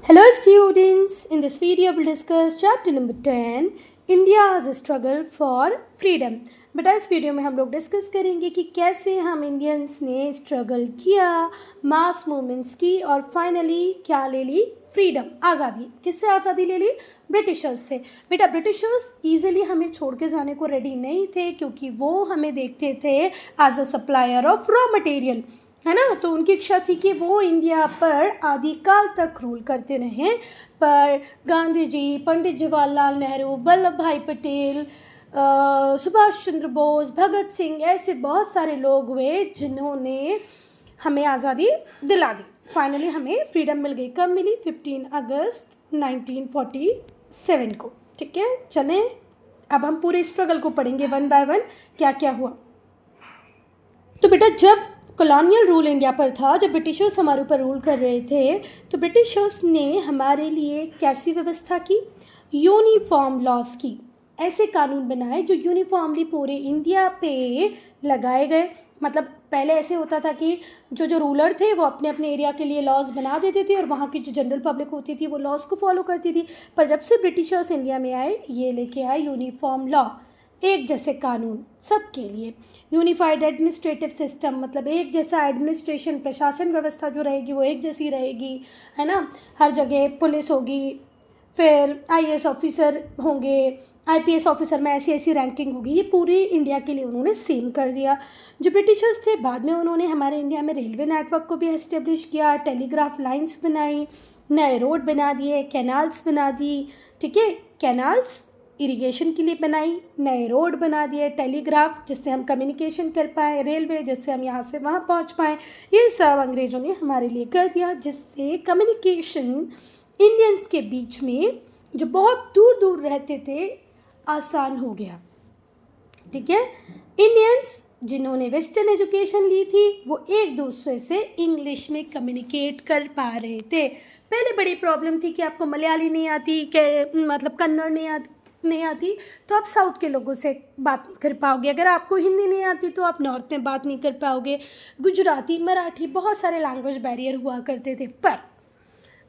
Hello students, in this video we'll discuss chapter number 10 India's struggle for freedom। बेटा इस video में हम लोग डिस्कस करेंगे कि कैसे हम इंडियंस ने स्ट्रगल किया, मास मूवमेंट्स की और फाइनली क्या ले ली, फ्रीडम, आज़ादी। किससे आज़ादी ले ली? ब्रिटिशर्स से। बेटा ब्रिटिशर्स ईजिली हमें छोड़ के जाने को रेडी नहीं थे क्योंकि वो हमें देखते थे as a supplier of raw material, है ना। तो उनकी इच्छा थी कि वो इंडिया पर आदिकाल तक रूल करते रहें। पर गांधी जी, पंडित जवाहरलाल नेहरू, वल्लभ भाई पटेल, सुभाष चंद्र बोस, भगत सिंह, ऐसे बहुत सारे लोग हुए जिन्होंने हमें आज़ादी दिला दी। फाइनली हमें फ्रीडम मिल गई। कब मिली? 15 अगस्त 1947 को। ठीक है, चलें अब हम पूरे स्ट्रगल को पढ़ेंगे वन बाय वन, क्या क्या हुआ। तो बेटा जब कॉलोनियल रूल इंडिया पर था, जब ब्रिटिशर्स हमारे ऊपर रूल कर रहे थे, तो ब्रिटिशर्स ने हमारे लिए कैसी व्यवस्था की? यूनिफॉर्म लॉस की। ऐसे कानून बनाए जो यूनिफॉर्मली पूरे इंडिया पे लगाए गए। मतलब पहले ऐसे होता था कि जो रूलर थे वो अपने अपने एरिया के लिए लॉज बना देते थे और वहाँ की जो जनरल पब्लिक होती थी वो लॉज को फॉलो करती थी। पर जब से ब्रिटिशर्स इंडिया में आए, ये लेके आए यूनिफॉर्म लॉ, एक जैसे कानून सबके लिए। यूनिफाइड एडमिनिस्ट्रेटिव सिस्टम, मतलब एक जैसा एडमिनिस्ट्रेशन, प्रशासन व्यवस्था जो रहेगी वो एक जैसी रहेगी, है ना। हर जगह पुलिस होगी, फिर आईएएस ऑफिसर होंगे, आईपीएस ऑफिसर में ऐसी ऐसी रैंकिंग होगी। ये पूरी इंडिया के लिए उन्होंने सेम कर दिया। जो ब्रिटिशर्स थे बाद में उन्होंने हमारे इंडिया में रेलवे नेटवर्क को भी एस्टेब्लिश किया, टेलीग्राफ लाइंस बनाई, नए रोड बना दिए, कैनाल्स बना दी। ठीक है, कैनाल्स इरिगेशन के लिए बनाई, नए रोड बना दिए, टेलीग्राफ जिससे हम कम्युनिकेशन कर पाएँ, रेलवे जिससे हम यहाँ से वहाँ पहुँच पाएँ। ये सब अंग्रेज़ों ने हमारे लिए कर दिया, जिससे कम्युनिकेशन इंडियंस के बीच में जो बहुत दूर दूर रहते थे आसान हो गया। ठीक है, इंडियंस जिन्होंने वेस्टर्न एजुकेशन ली थी वो एक दूसरे से इंग्लिश में कम्युनिकेट कर पा रहे थे। पहले बड़ी प्रॉब्लम थी कि आपको मलयाली नहीं आती, मतलब कन्नड़ नहीं आती तो आप साउथ के लोगों से बात नहीं कर पाओगे। अगर आपको हिंदी नहीं आती तो आप नॉर्थ में बात नहीं कर पाओगे। गुजराती, मराठी, बहुत सारे लैंग्वेज बैरियर हुआ करते थे। पर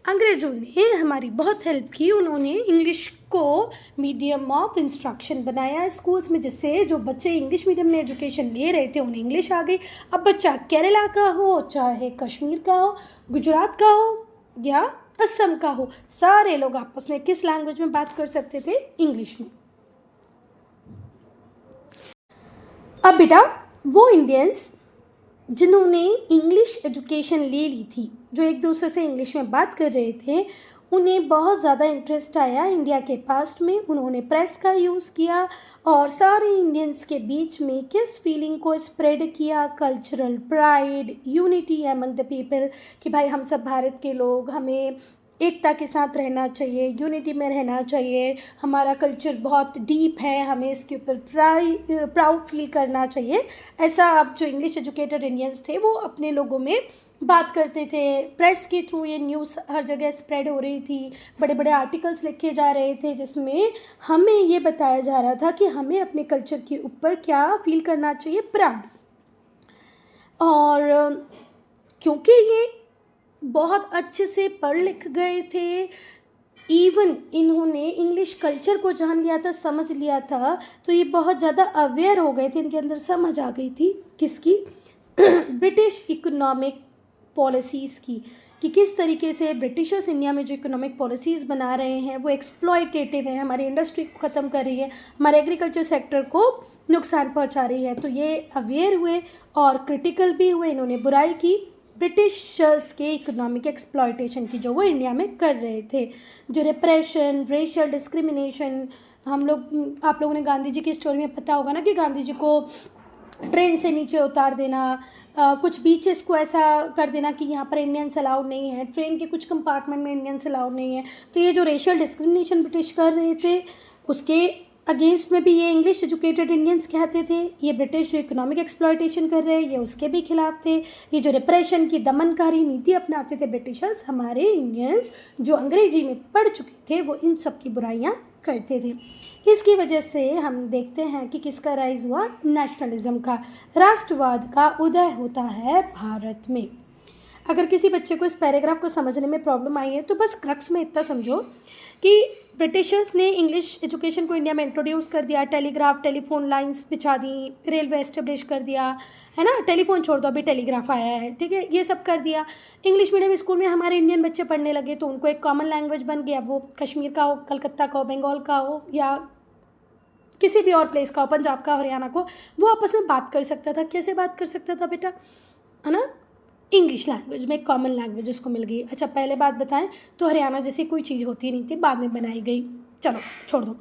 अंग्रेज़ों ने हमारी बहुत हेल्प की। उन्होंने इंग्लिश को मीडियम ऑफ इंस्ट्रक्शन बनाया स्कूल्स में, जिससे जो बच्चे इंग्लिश मीडियम में एजुकेशन ले रहे थे उन्हें इंग्लिश आ गई। अब बच्चा केरला का हो, चाहे कश्मीर का हो, गुजरात का हो या असम का हो, सारे लोग आपस में किस लैंग्वेज में बात कर सकते थे? इंग्लिश में। अब बेटा वो इंडियंस जिन्होंने इंग्लिश एजुकेशन ले ली थी, जो एक दूसरे से इंग्लिश में बात कर रहे थे, उन्हें बहुत ज़्यादा इंटरेस्ट आया इंडिया के पास्ट में। उन्होंने प्रेस का यूज़ किया और सारे इंडियंस के बीच में किस फीलिंग को स्प्रेड किया? Cultural pride, unity among the people, कि भाई हम सब भारत के लोग, हमें एकता के साथ रहना चाहिए, यूनिटी में रहना चाहिए, हमारा कल्चर बहुत डीप है, हमें इसके ऊपर प्राउड फील करना चाहिए। ऐसा अब जो इंग्लिश एजुकेटेड इंडियंस थे वो अपने लोगों में बात करते थे। प्रेस के थ्रू ये न्यूज़ हर जगह स्प्रेड हो रही थी, बड़े बड़े आर्टिकल्स लिखे जा रहे थे जिसमें हमें ये बताया जा रहा था कि हमें अपने कल्चर के ऊपर क्या फील करना चाहिए, प्राउड। और क्योंकि ये बहुत अच्छे से पढ़ लिख गए थे, इवन इन्होंने इंग्लिश कल्चर को जान लिया था, समझ लिया था, तो ये बहुत ज़्यादा अवेयर हो गए थे। इनके अंदर समझ आ गई थी किसकी? ब्रिटिश इकोनॉमिक पॉलिसीज़ की, कि किस तरीके से ब्रिटिशर्स इंडिया में जो इकोनॉमिक पॉलिसीज़ बना रहे हैं वो एक्सप्लॉयटेटिव है, हमारी इंडस्ट्री को ख़त्म कर रही है, हमारे एग्रीकल्चर सेक्टर को नुकसान पहुंचा रही है। तो ये अवेयर हुए और क्रिटिकल भी हुए। इन्होंने बुराई की ब्रिटिशर्स के इकोनॉमिक एक्सप्लॉयटेशन की, जो वो इंडिया में कर रहे थे। जो रिप्रेशन, रेशियल डिस्क्रिमिनेशन, आप लोगों ने गांधी जी की स्टोरी में पता होगा ना कि गांधी जी को ट्रेन से नीचे उतार देना, कुछ बीचेस को ऐसा कर देना कि यहाँ पर इंडियंस अलाउड नहीं है, ट्रेन के कुछ कंपार्टमेंट में इंडियंस अलाउड नहीं है। तो ये जो रेशियल डिस्क्रिमिनेशन ब्रिटिश कर रहे थे उसके अगेंस्ट में भी ये इंग्लिश एजुकेटेड इंडियंस कहते थे। ये ब्रिटिश जो इकोनॉमिक एक्सप्लॉयटेशन कर रहे हैं ये उसके भी खिलाफ थे। ये जो रिप्रेशन की दमनकारी नीति अपनाते थे ब्रिटिशर्स, हमारे इंडियंस जो अंग्रेजी में पढ़ चुके थे वो इन सब की बुराइयाँ करते थे। इसकी वजह से हम देखते हैं कि किसका राइज हुआ? नेशनलिज्म का, राष्ट्रवाद का उदय होता है भारत में। अगर किसी बच्चे को इस पैराग्राफ को समझने में प्रॉब्लम आई है तो बस क्रक्स में इतना समझो कि ब्रिटिशर्स ने इंग्लिश एजुकेशन को इंडिया में इंट्रोड्यूस कर दिया, टेलीग्राफ टेलीफोन लाइंस बिछा दी, रेलवे एस्टेब्लिश कर दिया, है ना, टेलीफोन छोड़ दो अभी टेलीग्राफ आया है, ठीक है, ये सब कर दिया। इंग्लिश मीडियम स्कूल में हमारे इंडियन बच्चे पढ़ने लगे तो उनको एक कॉमन लैंग्वेज बन गया, वो कश्मीर का हो, कलकत्ता का हो, बंगाल का हो या किसी भी और प्लेस का हो, पंजाब का, हरियाणा को, वो आपस में बात कर सकता था। कैसे बात कर सकता था बेटा, है ना, इंग्लिश लैंग्वेज में कॉमन लैंग्वेज उसको मिल गई। अच्छा पहले बात बताएं तो हरियाणा जैसी कोई चीज़ होती नहीं थी, बाद में बनाई गई, चलो छोड़ दो।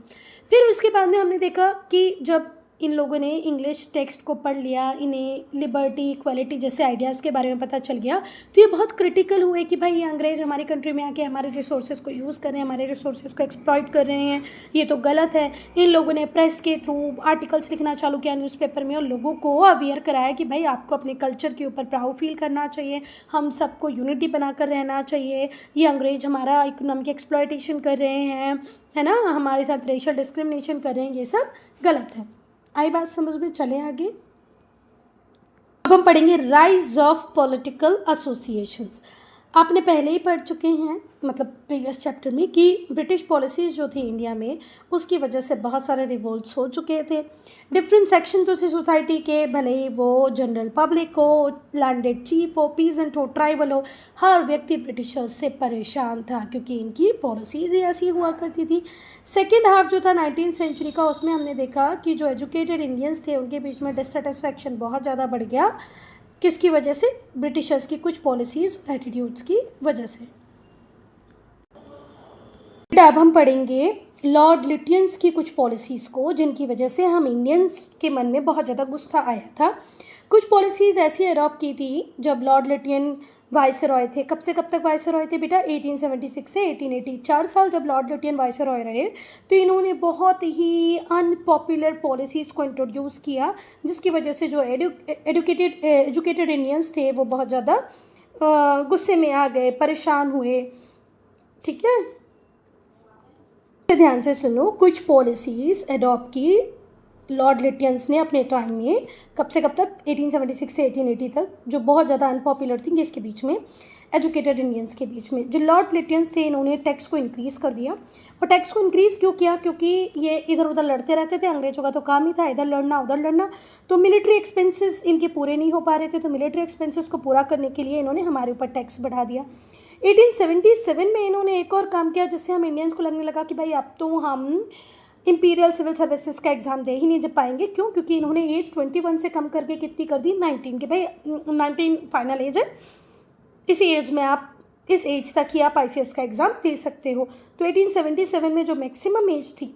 फिर उसके बाद में हमने देखा कि जब इन लोगों ने इंग्लिश टेक्स्ट को पढ़ लिया, इन्हें लिबर्टी इक्वालिटी जैसे आइडियाज़ के बारे में पता चल गया, तो ये बहुत क्रिटिकल हुए कि भाई ये अंग्रेज हमारी कंट्री में आके हमारे रिसोर्सेज को यूज़ कर रहे हैं, हमारे रिसोर्सेज को एक्सप्लॉइट कर रहे हैं, ये तो गलत है। इन लोगों ने प्रेस के थ्रू आर्टिकल्स लिखना चालू किया न्यूज़पेपर में और लोगों को अवेयर कराया कि भाई आपको अपने कल्चर के ऊपर प्राउड फील करना चाहिए, हम सबको यूनिटी बनाकर रहना चाहिए, ये अंग्रेज हमारा इकोनॉमिक एक्सप्लॉइटेशन कर रहे हैं, है ना, हमारे साथ रेशियल डिस्क्रिमिनेशन कर रहे हैं, ये सब गलत है। आई बात समझ में, चले आगे। अब हम पढ़ेंगे राइज ऑफ पॉलिटिकल एसोसिएशंस। आपने पहले ही पढ़ चुके हैं, मतलब प्रीवियस चैप्टर में, कि ब्रिटिश पॉलिसीज़ जो थी इंडिया में उसकी वजह से बहुत सारे रिवोल्ट्स हो चुके थे। डिफरेंट सेक्शन तो थे सोसाइटी के, भले ही वो जनरल पब्लिक हो, लैंडेड चीफ हो, पीजेंट हो, ट्राइबल हो, हर व्यक्ति ब्रिटिशर्स से परेशान था क्योंकि इनकी पॉलिसीज़ ही ऐसी हुआ करती थी। सेकेंड हाफ जो था 19वीं सेंचुरी का, उसमें हमने देखा कि जो एजुकेटेड इंडियंस थे उनके बीच में डिससेटिस्फैक्शन बहुत ज़्यादा बढ़ गया। किसकी वजह से? ब्रिटिशर्स की कुछ पॉलिसीज़ और एटीट्यूड्स की वजह से। अब हम पढ़ेंगे लॉर्ड लिटियंस की कुछ पॉलिसीज़ को जिनकी वजह से हम इंडियंस के मन में बहुत ज़्यादा गुस्सा आया था। कुछ पॉलिसीज़ ऐसी अडॉप्ट की थी जब लॉर्ड लिटियन वाइसरॉय थे। कब से कब तक वाइसरॉय थे बेटा? 1876 से 1880, 4 साल जब लॉर्ड लिटियन वाइसरॉय रहे तो इन्होंने बहुत ही अनपॉपुलर पॉलिसीज़ को इंट्रोड्यूस किया जिसकी वजह से जो एजुकेटेड इंडियंस थे वो बहुत ज़्यादा गुस्से में आ गए, परेशान हुए। ठीक है, ध्यान से सुनो। कुछ पॉलिसीज़ अडॉप्ट की लॉर्ड लिटियंस ने अपने टाइम में, कब से कब तक? 1876 से 1880 तक, जो बहुत ज़्यादा अनपॉपुलर थी किसके बीच में? एजुकेटेड इंडियंस के बीच में। जो लॉर्ड लिटियंस थे इन्होंने टैक्स को इंक्रीज़ कर दिया। और टैक्स को इंक्रीज़ क्यों किया? क्योंकि ये इधर उधर लड़ते रहते थे, अंग्रेजों का तो काम ही था इधर लड़ना उधर लड़ना, तो मिलिट्री एक्सपेंसेस इनके पूरे नहीं हो पा रहे थे, तो मिलिट्री एक्सपेंसेस को पूरा करने के लिए इन्होंने हमारे ऊपर टैक्स बढ़ा दिया। 1877 में इन्होंने एक और काम किया जिससे हम इंडियंस को लगने लगा कि भाई अब तो हम इंपीरियल सिविल सर्विसेज का एग्ज़ाम दे ही नहीं जब पाएंगे। क्यों? क्योंकि इन्होंने एज 21 से कम करके कितनी कर दी? 19 के। भाई 19 फाइनल एज है, इसी एज में आप, इस एज तक ही आप ICS का एग्ज़ाम दे सकते हो। तो 1877 में जो मैक्सिमम एज थी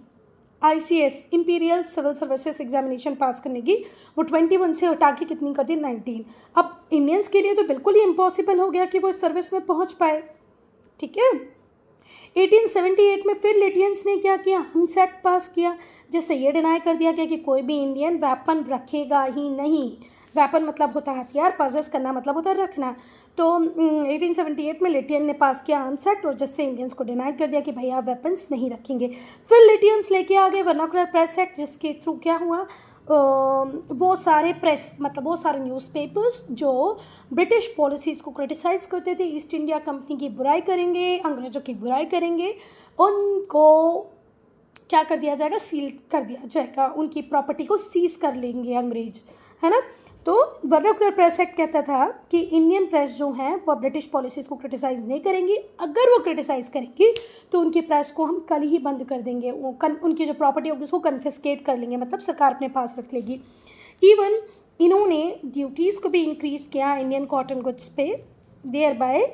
ICS imperial civil services examination pass करने की, वो 21 से हटा के कितनी कर दी? 19। अब इंडियंस के लिए तो बिल्कुल ही इम्पॉसिबल हो गया कि वो इस सर्विस में पहुंच पाए। ठीक है, 1878 में फिर लिटियंस ने क्या किया? हमसेट पास किया, जिससे ये डिनाई कर दिया गया कि कोई भी इंडियन वेपन रखेगा ही नहीं। वेपन मतलब होता है हथियार, पजेस करना मतलब होता है रखना। तो 1878 में लिटियन ने पास किया हमसेट, और जिससे इंडियंस को डिनाई कर दिया कि भाई आप वेपन्स नहीं रखेंगे। फिर लिटियंस लेके आ गए वर्नाकुलर प्रेस एक्ट, जिसके थ्रू क्या हुआ? वो सारे प्रेस मतलब वो सारे न्यूज़पेपर्स जो ब्रिटिश पॉलिसीज़ को क्रिटिसाइज़ करते थे, ईस्ट इंडिया कंपनी की बुराई करेंगे, अंग्रेज़ों की बुराई करेंगे, उनको क्या कर दिया जाएगा? सील कर दिया जाएगा, उनकी प्रॉपर्टी को सीज कर लेंगे अंग्रेज, है ना। तो वर्नाकुलर प्रेस एक्ट कहता था कि इंडियन प्रेस जो हैं वो ब्रिटिश पॉलिसीज़ को क्रिटिसाइज़ नहीं करेंगी, अगर वो क्रिटिसाइज़ करेंगी तो उनकी प्रेस को हम कल ही बंद कर देंगे, उनकी जो प्रॉपर्टी होगी उसको कन्फिस्केट कर लेंगे, मतलब सरकार अपने पास रख लेगी। इवन इन्होंने ड्यूटीज़ को भी इंक्रीज़ किया इंडियन कॉटन गुड्स पे, thereby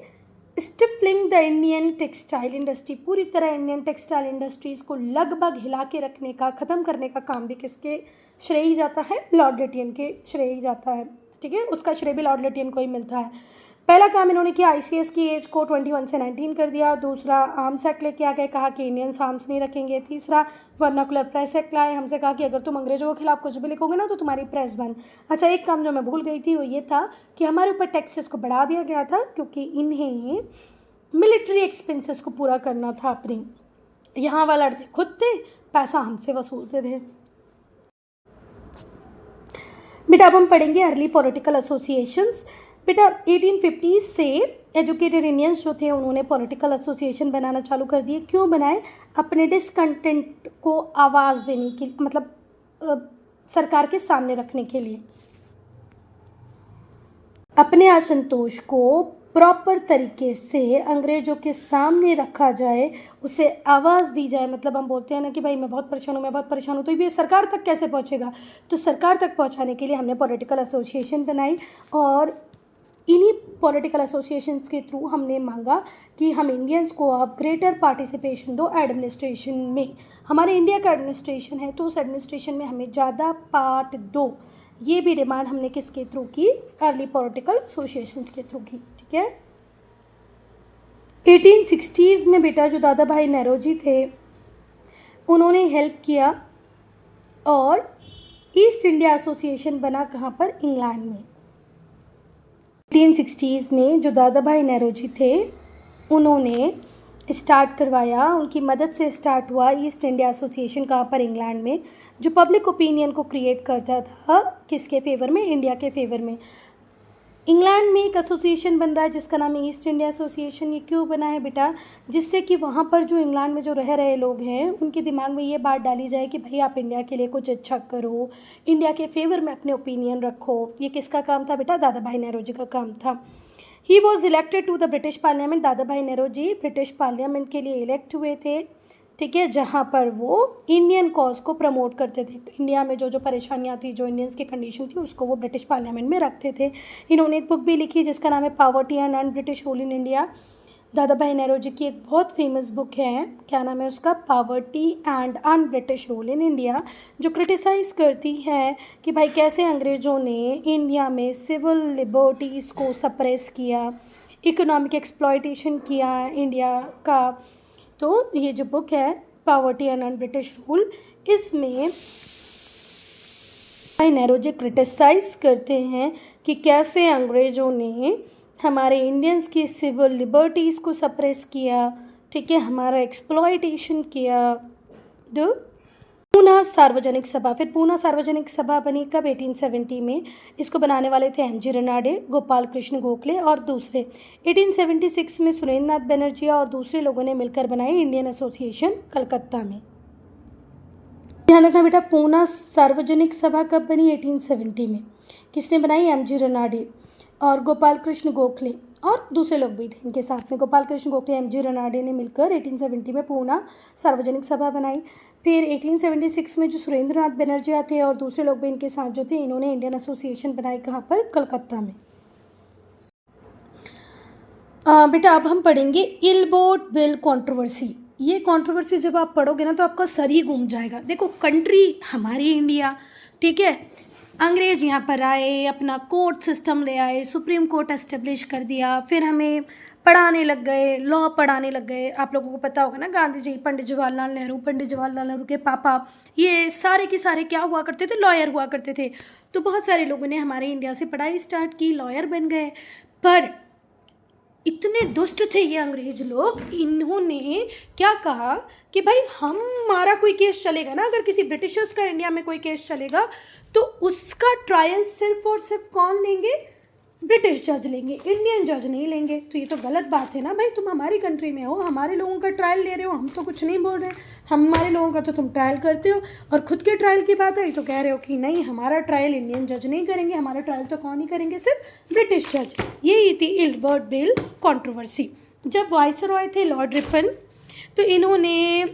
stifling the Indian textile industry. पूरी तरह इंडियन टेक्सटाइल इंडस्ट्रीज़ को लगभग हिला के रखने का, ख़त्म करने का काम भी किसके श्रेय ही जाता है? लॉर्ड लिटियन के श्रेय ही जाता है। ठीक है, उसका श्रेय भी लॉर्ड लिटियन को ही मिलता है। पहला काम इन्होंने किया, ICS की एज को 21 से 19 कर दिया। दूसरा, आर्म्स एक्ट लेके आ गए, कहा कि इंडियंस आर्म्स नहीं रखेंगे। तीसरा, वर्नाकुलर प्रेस एक्ट लाए, हमसे कहा कि अगर तुम अंग्रेजों के खिलाफ कुछ भी लिखोगे ना तो तुम्हारी प्रेस बंद। अच्छा, एक काम जो मैं भूल गई थी वो ये था कि हमारे ऊपर टैक्सेस को बढ़ा दिया गया था क्योंकि इन्हें मिलिट्री एक्सपेंसेस को पूरा करना था अपनी। यहाँ वाला लड़ते खुद थे, पैसा हमसे वसूलते थे। बेटा अब हम पढ़ेंगे अर्ली पॉलिटिकल एसोसिएशंस। बेटा 1850 से एजुकेटेड इंडियंस जो थे उन्होंने पॉलिटिकल एसोसिएशन बनाना चालू कर दिए। क्यों बनाए? अपने डिसकंटेंट को आवाज़ देने की, मतलब सरकार के सामने रखने के लिए, अपने असंतोष को प्रॉपर तरीके से अंग्रेज़ों के सामने रखा जाए, उसे आवाज़ दी जाए। मतलब हम बोलते हैं ना कि भाई मैं बहुत परेशान हूँ, तो ये सरकार तक कैसे पहुँचेगा? तो सरकार तक पहुँचाने के लिए हमने पॉलिटिकल एसोसिएशन बनाई, और इन्हीं पॉलिटिकल एसोसिएशंस के थ्रू हमने मांगा कि हम इंडियंस को अब ग्रेटर पार्टिसिपेशन दो एडमिनिस्ट्रेशन में। हमारे इंडिया का एडमिनिस्ट्रेशन है, तो उस एडमिनिस्ट्रेशन में हमें ज़्यादा पार्ट दो। ये भी डिमांड हमने किसके थ्रू की? अर्ली पॉलिटिकल एसोसिएशंस के थ्रू की। ठीक है। 1860s में बेटा जो दादा भाई नेहरू थे उन्होंने हेल्प किया, और ईस्ट इंडिया एसोसिएशन बना कहाँ पर? इंग्लैंड में। 1860s में जो दादा भाई नेहरू थे उन्होंने स्टार्ट करवाया, उनकी मदद से स्टार्ट हुआ ईस्ट इंडिया एसोसिएशन कहाँ पर? इंग्लैंड में, जो पब्लिक ओपिनियन को क्रिएट करता था किसके फेवर में? इंडिया के फेवर में। इंग्लैंड में एक एसोसिएशन बन रहा है जिसका नाम है ईस्ट इंडिया एसोसिएशन। ये क्यों बना है बेटा? जिससे कि वहाँ पर जो इंग्लैंड में जो रह रहे लोग हैं उनके दिमाग में ये बात डाली जाए कि भाई आप इंडिया के लिए कुछ अच्छा करो, इंडिया के फेवर में अपने ओपिनियन रखो। ये किसका काम था बेटा? दादा भाई नेहरू जी का काम था। He was elected to the British parliament. Dadabhai Nehru ji British parliament के लिए इलेक्ट हुए थे, ठीक है, जहाँ पर वो इंडियन कॉज को प्रमोट करते थे। इंडिया में जो जो परेशानियाँ थी, जो इंडियंस की कंडीशन थी, उसको वो ब्रिटिश पार्लियामेंट में रखते थे। इन्होंने एक बुक भी लिखी जिसका नाम है poverty and un British rule in India. दादा भाई नेहरू जी की एक बहुत फेमस बुक है, क्या नाम है उसका? Poverty and un British rule in India, जो क्रिटिसाइज़ करती है कि भाई कैसे अंग्रेज़ों ने इंडिया में सिविल लिबर्टीज़ को सप्रेस किया, इकोनॉमिक एक्सप्लॉयटेशन किया इंडिया का। तो ये जो बुक है poverty and un British rule, इसमें भाई नेहरू जी क्रिटिसाइज़ करते हैं कि कैसे अंग्रेज़ों ने हमारे इंडियंस की सिविल लिबर्टीज़ को सप्रेस किया, ठीक है, हमारा एक्सप्लॉयटेशन किया। दो पूना सार्वजनिक सभा, फिर पूना सार्वजनिक सभा बनी कब? 1870 में। इसको बनाने वाले थे एम जी रनाडे, गोपाल कृष्ण गोखले और दूसरे। 1876 में सुरेंद्र नाथ बनर्जी और दूसरे लोगों ने मिलकर बनाई इंडियन एसोसिएशन कलकत्ता में। ध्यान रखना बेटा, पूना सार्वजनिक सभा कब बनी? 1870 में। किसने बनाई? एम जी रनाडे और गोपाल कृष्ण गोखले और दूसरे लोग भी थे इनके साथ में। गोपाल कृष्ण गोखले, एम जी रनाडे ने मिलकर 1870 में पूना सार्वजनिक सभा बनाई। फिर 1876 में जो सुरेंद्र नाथ बनर्जी थे और दूसरे लोग भी इनके साथ जो थे, इन्होंने इंडियन एसोसिएशन बनाई कहाँ पर? कलकत्ता में। बेटा अब हम पढ़ेंगे इलबोर्ट बिल कंट्रोवर्सी। ये कंट्रोवर्सी जब आप पढ़ोगे ना तो आपका सर ही घूम जाएगा। देखो, कंट्री हमारी इंडिया, ठीक है, अंग्रेज यहाँ पर आए, अपना कोर्ट सिस्टम ले आए, सुप्रीम कोर्ट एस्टेब्लिश कर दिया, फिर हमें पढ़ाने लग गए, लॉ पढ़ाने लग गए। आप लोगों को पता होगा ना, गांधी जी, पंडित जवाहरलाल नेहरू के पापा, ये सारे के सारे क्या हुआ करते थे? लॉयर हुआ करते थे। तो बहुत सारे लोगों ने हमारे इंडिया से पढ़ाई स्टार्ट की, लॉयर बन गए। पर इतने दुष्ट थे ये अंग्रेज लोग, इन्होंने क्या कहा कि भाई हमारा कोई केस चलेगा ना, अगर किसी ब्रिटिशर्स का इंडिया में कोई केस चलेगा तो उसका ट्रायल सिर्फ और सिर्फ कौन लेंगे? ब्रिटिश जज लेंगे, इंडियन जज नहीं लेंगे। तो ये तो गलत बात है ना भाई, तुम हमारी कंट्री में हो, हमारे लोगों का ट्रायल ले रहे हो, हम तो कुछ नहीं बोल रहे हैं, हमारे लोगों का तो तुम ट्रायल करते हो, और खुद के ट्रायल की बात आई तो कह रहे हो कि नहीं हमारा ट्रायल इंडियन जज नहीं करेंगे, हमारा ट्रायल तो कौन ही करेंगे? सिर्फ ब्रिटिश जज। यही थी इल्बर्ट बिल कंट्रोवर्सी। जब वाइसरॉय थे लॉर्ड रिपन, तो इन्होंने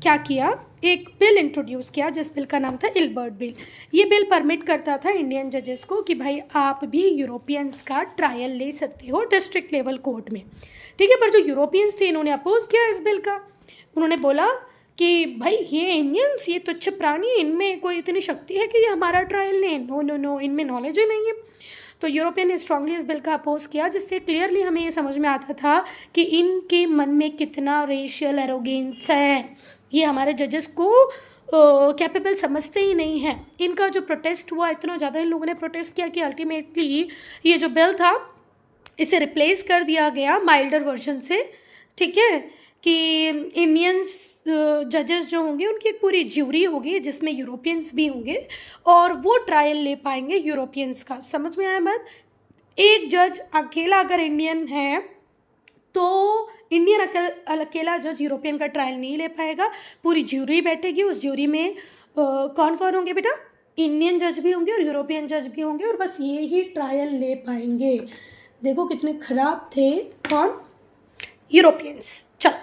क्या किया? एक बिल इंट्रोड्यूस किया जिस बिल का नाम था इल्बर्ट बिल। ये बिल परमिट करता था इंडियन जजेस को कि भाई आप भी यूरोपियंस का ट्रायल ले सकते हो डिस्ट्रिक्ट लेवल कोर्ट में, ठीक है। पर जो यूरोपियंस थे इन्होंने अपोज किया इस बिल का। उन्होंने बोला कि भाई ये इंडियंस, ये तुच्छ प्राणी, इनमें कोई इतनी शक्ति है कि ये हमारा ट्रायल लें? नो नो नो, इनमें नॉलेज ही नहीं है। तो यूरोपियन ने स्ट्रांगली इस बिल का अपोज किया, जिससे क्लियरली हमें ये समझ में आता था कि इनके मन में कितना रेशियल एरोगेंस है। ये हमारे जजेस को कैपेबल समझते ही नहीं है। इनका जो प्रोटेस्ट हुआ, इतना ज़्यादा इन लोगों ने प्रोटेस्ट किया कि अल्टीमेटली ये जो बिल था इसे रिप्लेस कर दिया गया माइल्डर वर्जन से, ठीक है, कि इंडियंस जजेस जो होंगे उनकी एक पूरी ज्यूरी होगी जिसमें यूरोपियंस भी होंगे और वो ट्रायल ले पाएंगे यूरोपियंस का। समझ में आया बात? एक जज अकेला अगर इंडियन है तो इंडियन अकेला जज यूरोपियन का ट्रायल नहीं ले पाएगा, पूरी ज्यूरी बैठेगी। उस ज्यूरी में कौन कौन होंगे बेटा? इंडियन जज भी होंगे और यूरोपियन जज भी होंगे, और बस ये ही ट्रायल ले पाएंगे। देखो कितने खराब थे कौन? यूरोपियंस। चलो,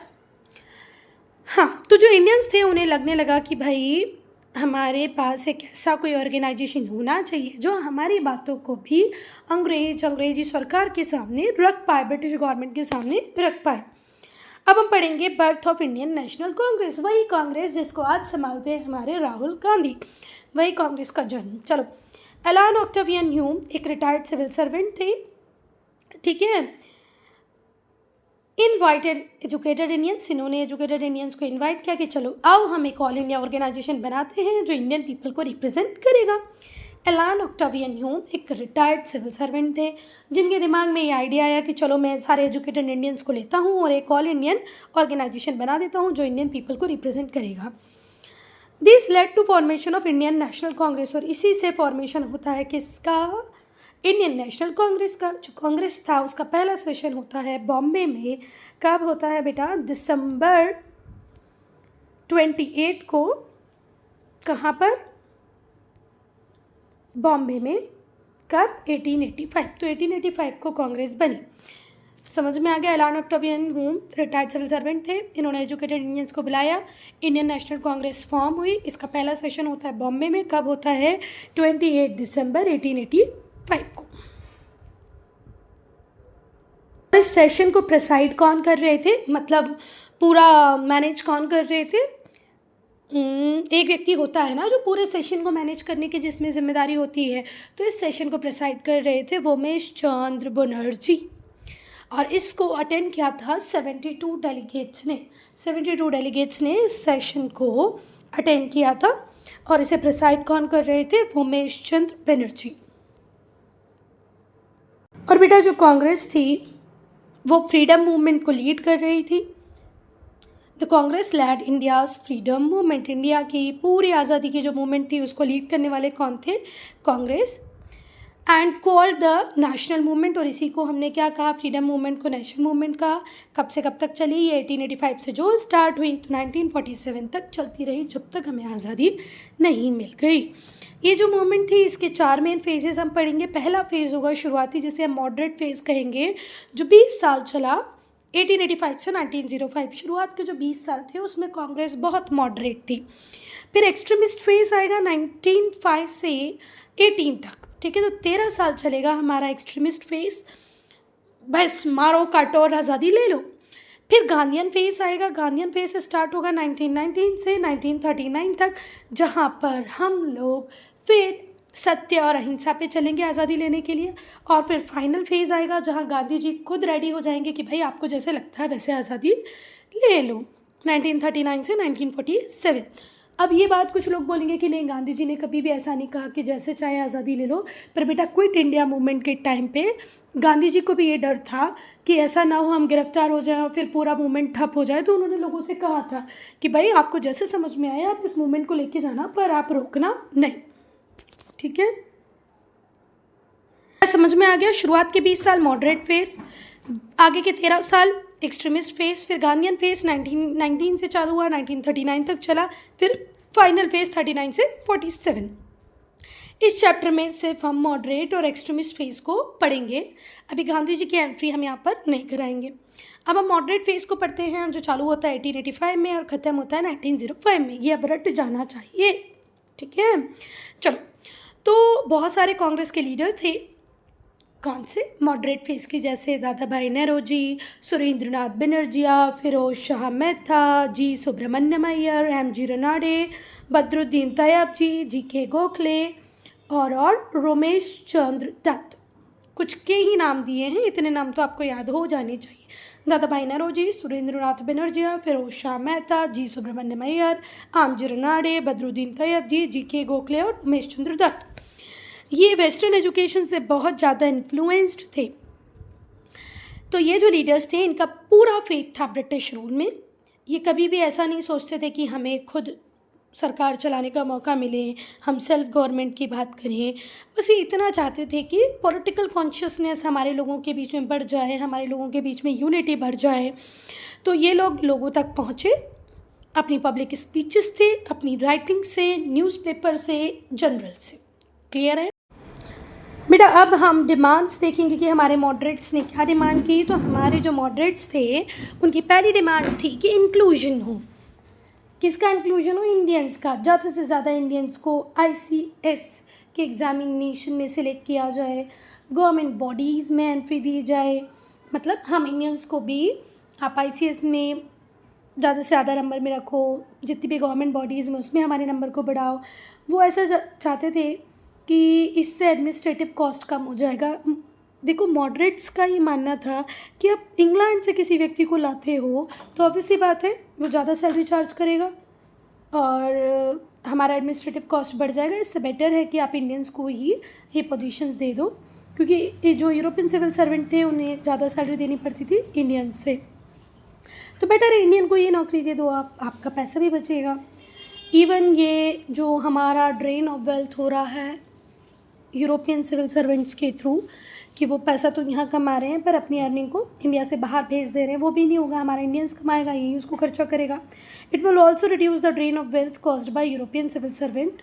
हाँ, तो जो इंडियंस थे उन्हें लगने लगा कि भाई हमारे पास एक ऐसा कोई ऑर्गेनाइजेशन होना चाहिए जो हमारी बातों को भी अंग्रेजी सरकार के सामने रख पाए, ब्रिटिश गवर्नमेंट के सामने रख पाए। अब हम पढ़ेंगे बर्थ ऑफ इंडियन नेशनल कांग्रेस, वही कांग्रेस जिसको आज संभालते हैं हमारे राहुल गांधी, वही कांग्रेस का जन्म। चलो, एलन ऑक्टेवियन ह्यूम एक रिटायर्ड सिविल सर्वेंट थे, ठीक है। इनवाइटेड एजुकेटेड इंडियंस, इन्होंने एजुकेटेड इंडियंस को इनवाइट किया कि चलो आओ हम एक ऑल इंडिया ऑर्गेनाइजेशन बनाते हैं जो इंडियन पीपल को रिप्रेजेंट करेगा। एलन ऑक्टेवियन ह्यूम एक रिटायर्ड सिविल सर्वेंट थे जिनके दिमाग में ये आइडिया आया कि चलो मैं सारे एजुकेटेड इंडियंस को लेता हूँ और एक ऑल इंडियन ऑर्गेनाइजेशन बना देता हूँ जो इंडियन पीपल को रिप्रेजेंट करेगा। This led to formation of Indian National Congress, और इसी से फॉर्मेशन होता है किसका? इंडियन नेशनल कांग्रेस का। जो कांग्रेस था उसका पहला सेशन होता है बॉम्बे में। कब होता है बेटा? दिसंबर 28 को। कहाँ पर? बॉम्बे में। कब? 1885। तो 1885 को कांग्रेस बनी। समझ में आ गया? Allan Octavian Hume retired civil servant थे, इन्होंने एजुकेटेड इंडियंस को बुलाया, इंडियन नेशनल कांग्रेस फॉर्म हुई। इसका पहला सेशन होता है बॉम्बे में। कब होता है? 28 दिसंबर 1885 को। इस सेशन को प्रेसाइड कौन कर रहे थे, मतलब पूरा मैनेज कौन कर रहे थे? एक व्यक्ति होता है ना जो पूरे सेशन को मैनेज करने की जिसमें जिम्मेदारी होती है, तो इस सेशन को प्रेसाइड कर रहे थे वोमेश चंद्र बनर्जी, और इसको अटेंड किया था 72 डेलीगेट्स ने। 72 डेलीगेट्स ने इस सेशन को अटेंड किया था, और इसे प्रेसाइड कौन कर रहे थे? वोमेश चंद्र बनर्जी। और बेटा जो कांग्रेस थी वो फ्रीडम मूवमेंट को लीड कर रही थी। The Congress led India's freedom movement, India की पूरी आज़ादी की जो मूवमेंट थी उसको लीड करने वाले कौन थे? Congress. And called the national movement, और इसी को हमने क्या कहा? फ्रीडम मूवमेंट को नेशनल मूवमेंट कहा। कब से कब तक चली? ये 1885 से जो स्टार्ट हुई तो 1947 तक चलती रही, जब तक हमें आज़ादी नहीं मिल गई। ये जो मूवमेंट थी इसके 4 मेन फेजेस हम पढ़ेंगे। पहला फेज़ होगा शुरुआती, जिसे हम मॉडरेट फेज़ कहेंगे, जो 20 साल चला 1885 से 1905। शुरुआत के जो 20 साल थे उसमें कांग्रेस बहुत मॉडरेट थी। फिर एक्सट्रीमिस्ट फेज़ आएगा 1905 से 18 तक, ठीक है। तो 13 साल चलेगा हमारा एक्सट्रीमिस्ट फेज़, बस मारो काटो और आज़ादी ले लो। फिर गांधीयन फेज़ आएगा, गांधीयन फेज़ स्टार्ट होगा 1919 से 1939 तक, जहाँ पर हम लोग फिर सत्य और अहिंसा पे चलेंगे आज़ादी लेने के लिए। और फिर फाइनल फेज़ आएगा जहाँ गांधी जी खुद रेडी हो जाएंगे कि भाई आपको जैसे लगता है वैसे आज़ादी ले लो, 1939 से 1947। अब ये बात कुछ लोग बोलेंगे कि नहीं, गांधी जी ने कभी भी ऐसा नहीं कहा कि जैसे चाहे आज़ादी ले लो। पर बेटा क्विट इंडिया मूवमेंट के टाइम पे गांधी जी को भी ये डर था कि ऐसा ना हो हम गिरफ्तार हो जाएं और फिर पूरा मूवमेंट ठप हो जाए, तो उन्होंने लोगों से कहा था कि भाई आपको जैसे समझ में आए आप इस मूवमेंट को लेके जाना, पर आप रोकना नहीं, ठीक है। समझ में आ गया? शुरुआत के 20 साल मॉडरेट फेस, आगे के 13 साल एक्सट्रीमिस्ट फेस, फिर गांधीयन फेस 1919 से चालू हुआ, 1939 तक चला, फिर फाइनल फेस 39 से 47। इस चैप्टर में सिर्फ हम मॉडरेट और एक्सट्रीमिस्ट फेस को पढ़ेंगे। अभी गांधी जी की एंट्री हम यहाँ पर नहीं कराएंगे। अब हम मॉडरेट फेस को पढ़ते हैं जो चालू होता है 1885 में और ख़त्म होता है 1905 में। ये अब रट जाना चाहिए, ठीक है। चलो, तो बहुत सारे कांग्रेस के लीडर थे। कौन से? मॉडरेट फेस की, जैसे दादा भाई नेहरू, सुरेंद्रनाथ बनर्जिया, फिरोज शाह मेहता जी, सुब्रमण्यम अय्यर, एम.जी. रनाडे, बद्रुद्दीन तैयब जी के गोखले और रोमेश चंद्र दत्त। कुछ के ही नाम दिए हैं, इतने नाम तो आपको याद हो जाने चाहिए। दादा भाई नेहरू, सुरेंद्रनाथ बनर्जिया, फिरोज शाह मेहता जी, सुब्रमण्यम अय्यर, एम.जी. रनाडे, बद्रुद्दीन तैयब जी के गोखले और रोमेश चंद्र दत्त। ये वेस्टर्न एजुकेशन से बहुत ज़्यादा इन्फ्लुएंस्ड थे। तो ये जो लीडर्स थे इनका पूरा फेथ था ब्रिटिश रूल में। ये कभी भी ऐसा नहीं सोचते थे कि हमें खुद सरकार चलाने का मौका मिले, हम सेल्फ गवर्नमेंट की बात करें, बस ये इतना चाहते थे कि पॉलिटिकल कॉन्शियसनेस हमारे लोगों के बीच में बढ़ जाए, हमारे लोगों के बीच में यूनिटी बढ़ जाए। तो ये लोग लोगों तक पहुँचे, अपनी पब्लिक स्पीचेस थे, अपनी राइटिंग से, न्यूज़पेपर से, जनरल से। क्लियर है बेटा? अब हम डिमांड्स देखेंगे कि हमारे मॉडरेट्स ने क्या डिमांड की। तो हमारे जो मॉडरेट्स थे उनकी पहली डिमांड थी कि इंक्लूजन हो। किसका इंक्लूजन हो? इंडियंस का। ज़्यादा से ज़्यादा इंडियंस को ICS के एग्जामिनेशन में सिलेक्ट किया जाए, गवर्नमेंट बॉडीज़ में एंट्री दी जाए। मतलब हम इंडियंस को भी आप ICS में ज़्यादा से ज़्यादा नंबर में रखो, जितनी भी गवर्नमेंट बॉडीज़ में उसमें हमारे नंबर को बढ़ाओ। वो ऐसा चाहते थे कि इससे एडमिनिस्ट्रेटिव कॉस्ट कम हो जाएगा। देखो, मॉडरेट्स का ये मानना था कि अब इंग्लैंड से किसी व्यक्ति को लाते हो तो ऑब्वियस सी बात है वो ज़्यादा सैलरी चार्ज करेगा और हमारा एडमिनिस्ट्रेटिव कॉस्ट बढ़ जाएगा। इससे बेटर है कि आप इंडियंस को ही ये पोजीशंस दे दो, क्योंकि ये जो यूरोपियन सिविल सर्वेंट थे उन्हें ज़्यादा सैलरी देनी पड़ती थी इंडियंस से। तो बेटर है इंडियन को ये नौकरी दे दो, आपका पैसा भी बचेगा। इवन ये जो हमारा ड्रेन ऑफ वेल्थ हो रहा है यूरोपियन सिविल सर्वेंट्स के थ्रू कि वो पैसा तो यहाँ कमा रहे हैं पर अपनी अर्निंग को इंडिया से बाहर भेज दे रहे हैं, वो भी नहीं होगा। हमारा इंडियंस कमाएगा, यही उसको खर्चा करेगा। It will also reduce the drain of wealth caused by European civil servant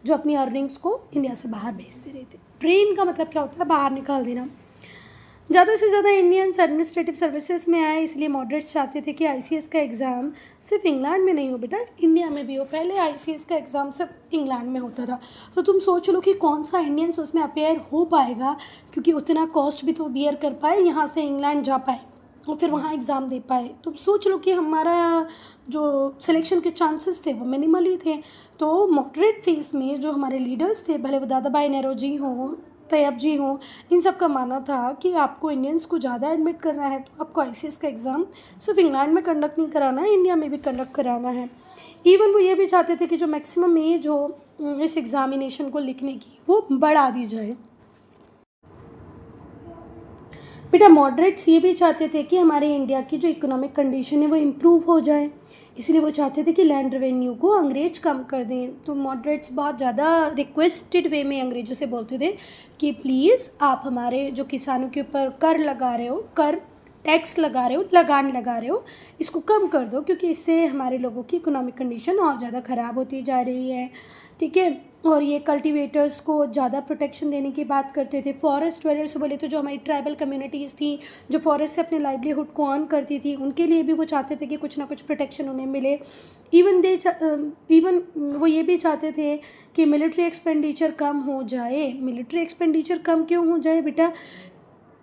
जो अपनी अर्निंग्स को इंडिया से बाहर भेजते रहे थे। ड्रेन का मतलब क्या होता है? बाहर निकाल देना। ज़्यादा से ज़्यादा इंडियंस एडमिनिस्ट्रेटिव सर्विसेज में आए, इसलिए मॉडरेट्स चाहते थे कि ICS का एग्ज़ाम सिर्फ इंग्लैंड में नहीं हो बेटा, इंडिया में भी हो। पहले ICS का एग्ज़ाम सिर्फ इंग्लैंड में होता था। तो तुम सोच लो कि कौन सा इंडियंस उसमें अपेयर हो पाएगा, क्योंकि उतना कॉस्ट भी तो बियर कर पाए, यहाँ से इंग्लैंड जा पाए और फिर वहाँ एग्ज़ाम दे पाए। तुम सोच लो कि हमारा जो सिलेक्शन के चांसेस थे वो मिनिमल ही थे। तो मॉडरेट फीस में जो हमारे लीडर्स थे, भले वो दादा भाई नेहरू हों, तैयब जी हों, इन सब का मानना था कि आपको इंडियंस को ज़्यादा एडमिट करना है तो आपको ICS का एग्ज़ाम सिर्फ इंग्लैंड में कंडक्ट नहीं कराना है, इंडिया में भी कंडक्ट कराना है। इवन वो ये भी चाहते थे कि जो मैक्सिमम एज हो इस एग्ज़ामिनेशन को लिखने की वो बढ़ा दी जाए। बेटा, मॉडरेट्स ये भी चाहते थे कि हमारे इंडिया की जो इकोनॉमिक कंडीशन है वो इम्प्रूव हो जाए, इसलिए वो चाहते थे कि लैंड रेवेन्यू को अंग्रेज कम कर दें। तो मॉडरेट्स बहुत ज़्यादा रिक्वेस्टेड वे में अंग्रेज़ों से बोलते थे कि प्लीज़ आप हमारे जो किसानों के ऊपर कर लगा रहे हो, कर टैक्स लगा रहे हो, लगान लगा रहे हो, इसको कम कर दो, क्योंकि इससे हमारे लोगों की इकोनॉमिक कंडीशन और ज़्यादा ख़राब होती जा रही है। ठीक है। और ये कल्टीवेटर्स को ज़्यादा प्रोटेक्शन देने की बात करते थे। फॉरेस्ट ड्वेलर्स बोले तो जो हमारी ट्राइबल कम्युनिटीज़ थी, जो फॉरेस्ट से अपने लाइवलीहुड को अर्न करती थी, उनके लिए भी वो चाहते थे कि कुछ ना कुछ प्रोटेक्शन उन्हें मिले। इवन वो ये भी चाहते थे कि मिलिट्री एक्सपेंडिचर कम हो जाए। मिलिट्री एक्सपेंडिचर कम क्यों हो जाए बेटा?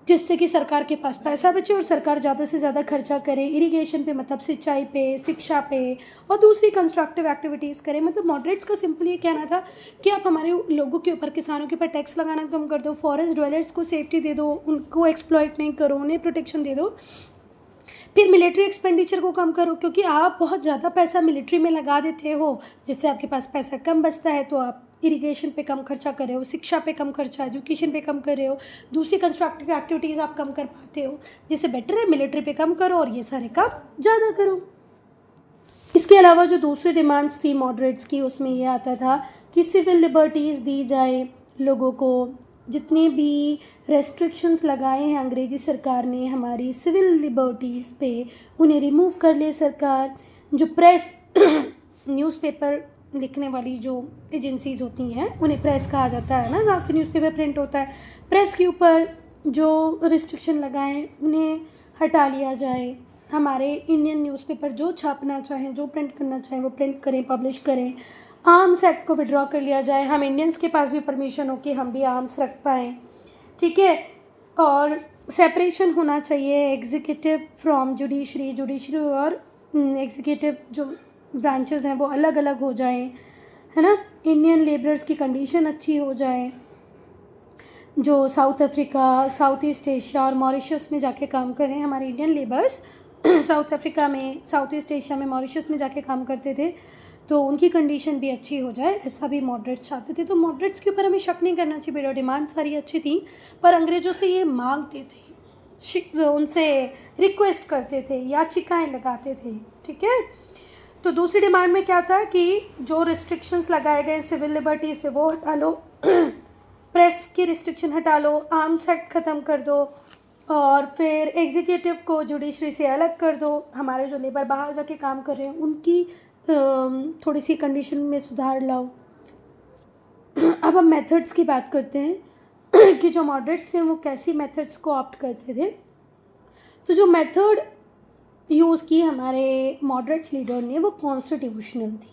जिससे कि सरकार के पास पैसा बचे और सरकार ज़्यादा से ज़्यादा खर्चा करे इरिगेशन पे, मतलब सिंचाई पे, शिक्षा पे और दूसरी कंस्ट्रक्टिव एक्टिविटीज़ करे। मतलब मॉडरेट्स का सिंपल ये कहना था कि आप हमारे लोगों के ऊपर, किसानों के ऊपर टैक्स लगाना कम कर दो, फॉरेस्ट ड्वेलर्स को सेफ्टी दे दो, उनको एक्सप्लॉइट नहीं करो, उन्हें प्रोटेक्शन दे दो, फिर मिलिट्री एक्सपेंडिचर को कम करो, क्योंकि आप बहुत ज़्यादा पैसा मिलिट्री में लगा देते हो, जिससे आपके पास पैसा कम बचता है। तो आप इरिगेशन पे कम खर्चा कर रहे हो, शिक्षा पे कम खर्चा, एजुकेशन पे कम कर रहे हो, दूसरी कंस्ट्रक्टिव एक्टिविटीज़ आप कम कर पाते हो, जिससे बेटर है मिलिट्री पे कम करो और ये सारे काम ज़्यादा करो। इसके अलावा जो दूसरी डिमांड्स थी मॉडरेट्स की, उसमें यह आता था कि सिविल लिबर्टीज़ दी जाए लोगों को। जितने भी रेस्ट्रिक्शंस लगाए हैं अंग्रेजी सरकार ने हमारी सिविल लिबर्टीज़ पे, उन्हें रिमूव कर ले सरकार। जो प्रेस न्यूज़पेपर लिखने वाली जो एजेंसीज़ होती हैं उन्हें प्रेस कहा जाता है ना, जहाँ से न्यूज़पेपर प्रिंट होता है। प्रेस के ऊपर जो रिस्ट्रिक्शन लगाएं उन्हें हटा लिया जाए। हमारे इंडियन न्यूज़पेपर जो छापना चाहें, जो प्रिंट करना चाहें वो प्रिंट करें, पब्लिश करें। आर्म्स एक्ट को विड्रॉ कर लिया जाए, हम इंडियंस के पास भी परमिशन हो कि हम भी आर्म्स रख पाएँ। ठीक है। और सेपरेशन होना चाहिए एग्जीक्यूटिव फ्रॉम जुडिशरी और एग्जीक्यूटिव जो ब्रांचेस हैं वो अलग अलग हो जाएं, है ना। इंडियन लेबरर्स की कंडीशन अच्छी हो जाए, जो south Africa, south east Asia और मॉरिशस में जाके काम करें। हमारे इंडियन लेबर्स साउथ अफ्रीका में, साउथ ईस्ट एशिया में, मॉरिशस में जाके काम करते थे, तो उनकी कंडीशन भी अच्छी हो जाए, ऐसा भी मॉडरेट्स चाहते थे। तो मॉडरेट्स के ऊपर हमें शक नहीं करना चाहिए बेटा, डिमांड सारी अच्छी थी, पर अंग्रेज़ों से ये मांगते थे, उनसे रिक्वेस्ट करते थे, याचिकाएं लगाते थे। ठीक है। तो दूसरी डिमांड में क्या था कि जो रिस्ट्रिक्शंस लगाए गए सिविल लिबर्टीज़ पे वो हटा लो, प्रेस की रिस्ट्रिक्शन हटा लो, आर्म्स एक्ट ख़त्म कर दो, और फिर एग्जीक्यूटिव को जुडिशरी से अलग कर दो, हमारे जो लेबर बाहर जाके काम कर रहे हैं उनकी थोड़ी सी कंडीशन में सुधार लाओ। अब हम मेथड्स की बात करते हैं कि जो मॉडरेट्स थे वो कैसी मेथड्स को ऑप्ट करते थे। तो जो मेथड यूज़ की हमारे मॉडरेट्स लीडर ने वो कॉन्स्टिट्यूशनल थी।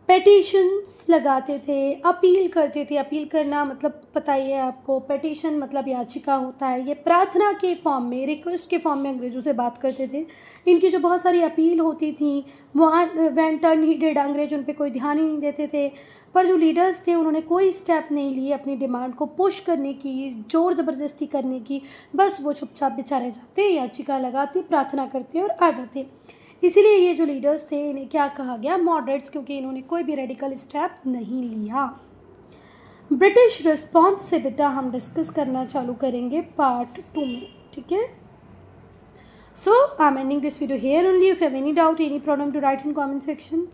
पेटिशंस लगाते थे, अपील करते थे। अपील करना मतलब पता ही है आपको, पेटिशन मतलब याचिका होता है। ये प्रार्थना के फॉर्म में, रिक्वेस्ट के फॉर्म में अंग्रेज़ों से बात करते थे। इनकी जो बहुत सारी अपील होती थी वो व्हेन टर्न ही डिड, अंग्रेज उन पर कोई ध्यान ही नहीं देते थे। पर जो लीडर्स थे उन्होंने कोई स्टेप नहीं लिए अपनी डिमांड को पुश करने की, ज़ोर ज़बरदस्ती करने की। बस वो चुपचाप बेचारे जाते, याचिका लगाते, प्रार्थना करते और आ जाते। इसीलिए ये जो लीडर्स थे इन्हें क्या कहा गया, मॉडरेट्स, क्योंकि इन्होंने कोई भी रेडिकल स्टेप नहीं लिया। ब्रिटिश रिस्पॉन्स से बेटा हम डिस्कस करना चालू करेंगे पार्ट 2 में, ठीक है। So I am ending this video here only. If you have any doubt, any problem, to write in comment section.